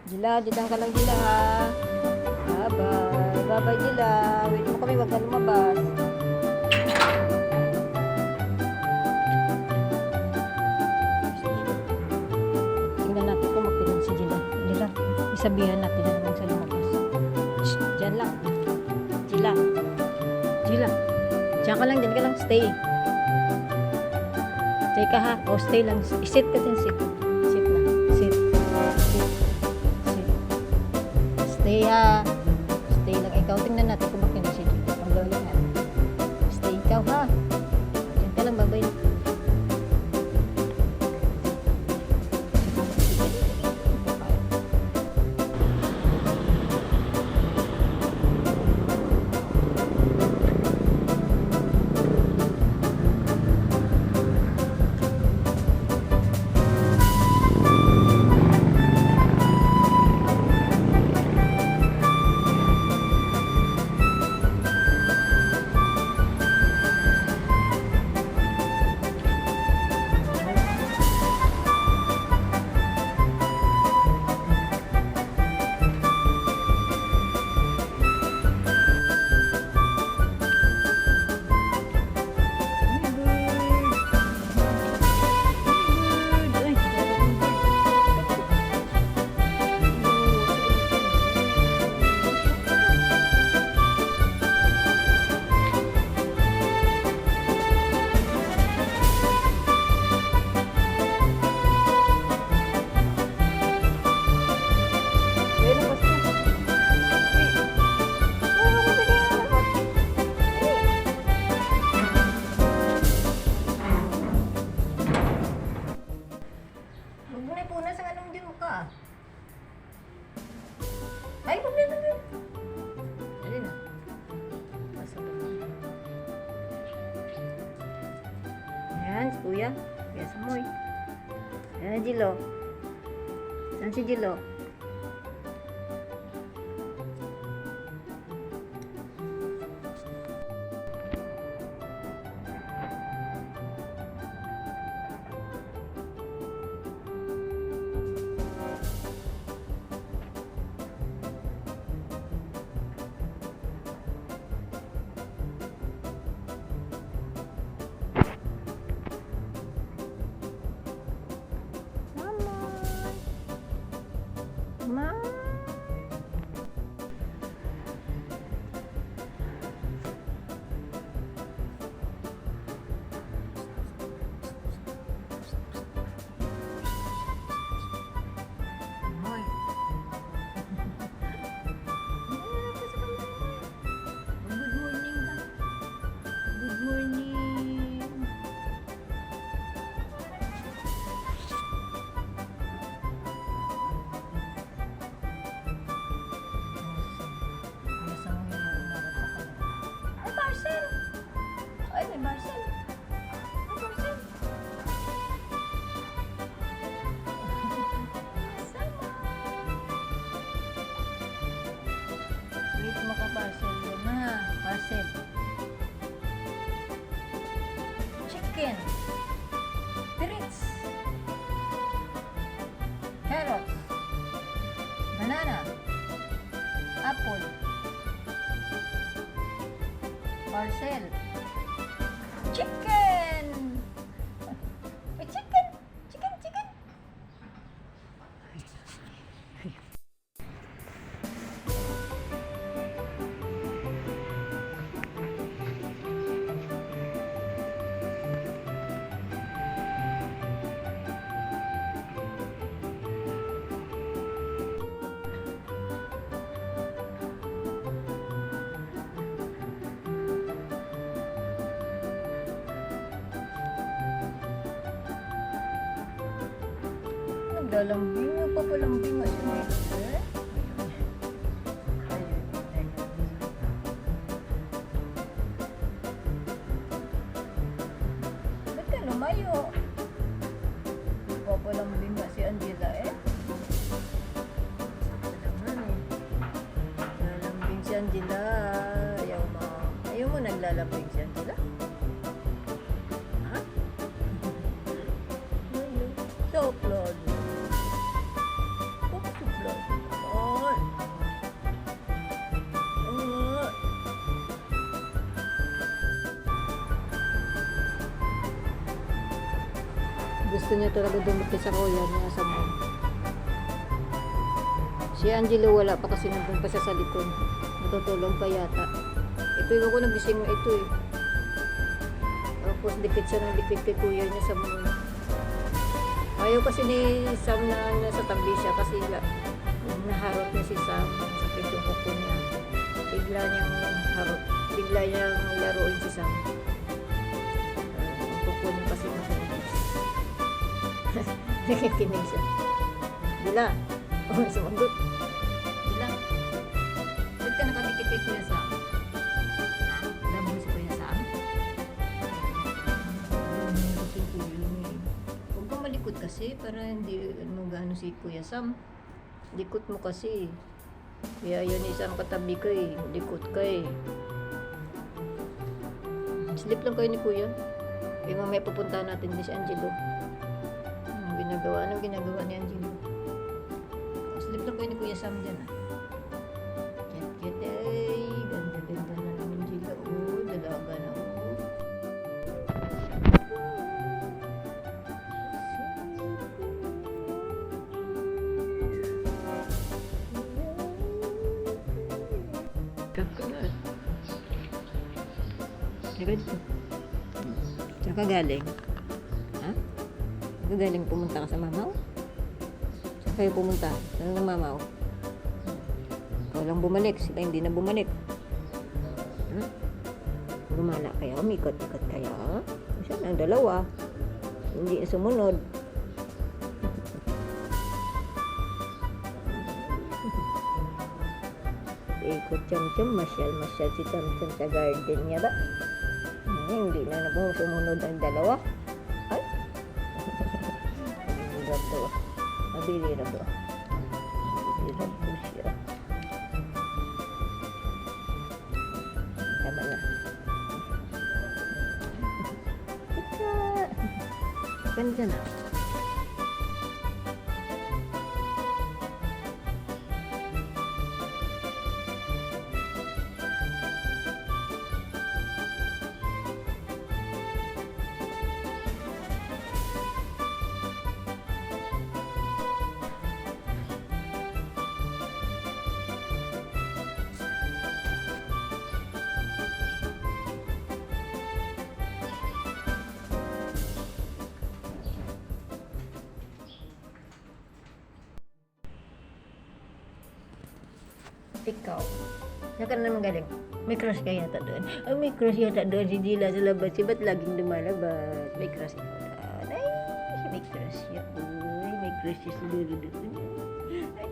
Jila, ditang ka lang Jila ha. Bye-bye. Bye-bye Jila. Wait mo kami, wag ka lumabas. Tingnan natin kung magpilan si Jila. Jila, isabihan natin na naman sa lumabas. Shh, dyan lang. Jila. Jila. Diyan ka lang, dyan ka lang. Stay. Stay ka ha. O, stay lang. Sit ka din, sit. Sit na. Sit. Sit. Sit. Stay ha. Stay lang. Ikaw, tingnan natin kung bakit si Jila. Ang lolo ha. Stay ikaw ha. Diyan ka lang, babay. Ay, huwag na. Dali na. Pasok na. Ayan, si Kuya. Kuya Samoy. Ayan, Jilo. Saan si Jilo? Ma. Hoy. Good morning ka. Good morning. Parcel! Ay, may parcel! May parcel! Sama! Wait, maka-parcel yun na. Parcel. Chicken. Grits. Carrots. Banana. Apple. Parcel. Chicken! May chicken! Chicken, chicken! Naglalambing nga pa palambing nga si Mister. Ba't ka lumayo? Papalambing nga si Angela eh. Ito naman eh. Naglalambing si Angela. Ayaw mo naglalambing si Angela? Ha? So, Claude. Suplado. gusto niya talaga dumikit sa kuya niya sa mall. Si Angelo wala pa kasi nandun pa siya sa likod. Natutulog pa yata. Ito yung ako nagising na ito eh. Tapos dikit siya ng dikit kay kuya niya sa mall. Ayaw kasi ni Sam na nasa tabi siya kasi naharot niya si Sam sa yung kuko niya. Bigla niyang harot. Bigla niyang laruin si Sam. Ang kuko niya kasi nakikinig. Nakikinig siya. Bila. Oh, sumagot. Bila. Ba't ka nakadikit kay Kuya Sam? Ha? Alam mo si Kuya Sam? Huwag kang malikot kasi para hindi mo gaano si Kuya Sam. Likot mo kasi. Kaya yun isang katabi ka eh. Likot ka eh. Sleep lang kayo ni Kuya. Kaya mamaya pupuntahan natin din si Angelo. Anong ginagawa ni Angelo? Sleep lang kayo ni Kuya Sam dyan ah. Kit ay. Ganda-ganda na ng Angelo. Oh, dalaga na oh. Kakunat. Diba dito? Saan ka galing? Ha? Saan ka galing pumunta ka sa mamaw? Saan kayo pumunta? Saan ng mamaw? Ikaw lang bumalik. Sila hindi na bumalik. Ha? Gumala kaya? Umikot-ikot kaya? Saan ang dalawa? Hindi na sumunod. Ikot Cham-Cham, masyal si Cham-Cham sa garden niya ba? Hindi na po sumunod ang dalawa. Ay! Mabilirap to. Mabilirap to. Mabilirap po siya. Tama na. Ika! Ganda na. Ikaw. Saan ka na naman galing? May crush ka yata doon. Ay, may crush yata doon si Gila sa labas. Si ba't laging lumalabas? May crush ikaw doon. Ay, may crush siya. Uy, may crush siya sa dulo doon. Ay,